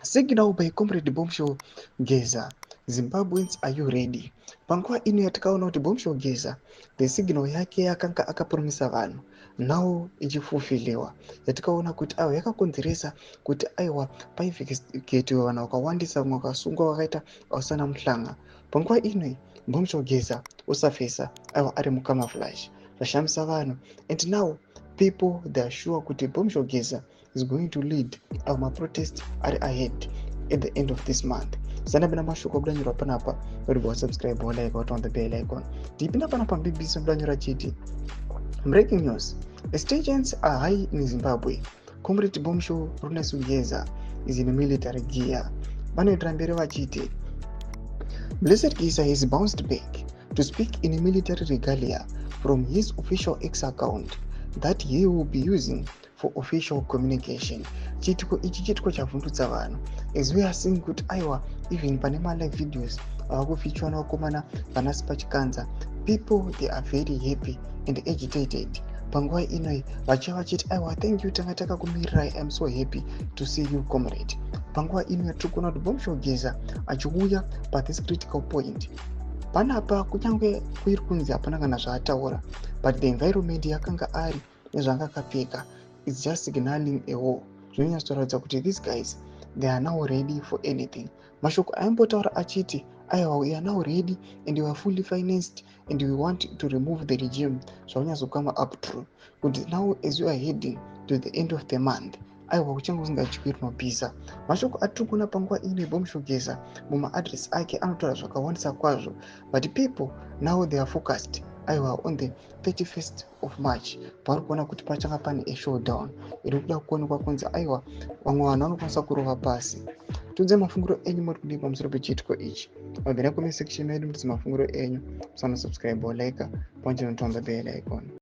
Signal by Comrade Bombshow Geza. Zimbabweans, are you ready? Panguva ino yatakaona kuti Bombshow Geza the signal yake yakanga akapromisa vanhu now ichifulfiliwa, yatikaona kuti aiwa yakakonzeresa kuti aiwa paivhestigetiwe vanhu vakawandisa, vamwe vakasungwa vakaita vasana muhlanga. Panguva inoi Bombshow Geza usafesa aiwa ari mucamouflage zvashamisa vanhu, and now people they are sure kuti Bombshow Geza is going to lead our protest are ahead at the end of this month. Sana bina mashoko kudanyura panapa, uribo subscribe or like on the bell icon. Tipina panapa BBC kudanyura chiti. Breaking news. Tensions are high in Zimbabwe. Comrade Bombshow Geza is in military gear. Bano trambere wachiti. Blessed Geza has bounced back to speak in military regalia from his official X account that he will be using for official communication. Chitiko ichi chitiko chavhundutsa vanhu, as we are seeing kuti aiwa even pane live videos avakufichwa navakomana vanasi pachikanza, people they are very happy and agitated. Panguva inoi vachiva vachiti aiwa thank you tanga takakumirira, I am so happy to see you comrade. Panguva inoi yatirikuona kuti Bombshow Geza achiuya pa this critical point. Panapa kunyange kuiri kunzi hapana kana zvaataura, but the environment yakanga ari nezvanga akapfeka is just signaling a war. Zvinonyatsoratidza kuti these guys they are now ready for anything. Mashoko aimbotaura achiti aiwa we are now ready and we are fully financed and we want to remove the regime. Zvavanyazokama up true kuti now as we are heading to the end of the month aiwa kuchange kusingatyiri nopisa. Mashoko atiri kuona panguva ino Bombshow Geza mumaadresi ake anotaura zvakawandisa kwazvo, but people now they are focused aiwa on the 31st of March pauri kuona kuti pachanga pane a showdown iri kuda kuonekwa kunzi aiwa vamwe vanhu vanokwanisa kurova pasi. Tunze mafunguro enyu muri kudii pamusoro pechitiko ichi? Mabvira comment section yedu mutise mafunguro enyu, musana subscribe or like, panjira notonda bell icon.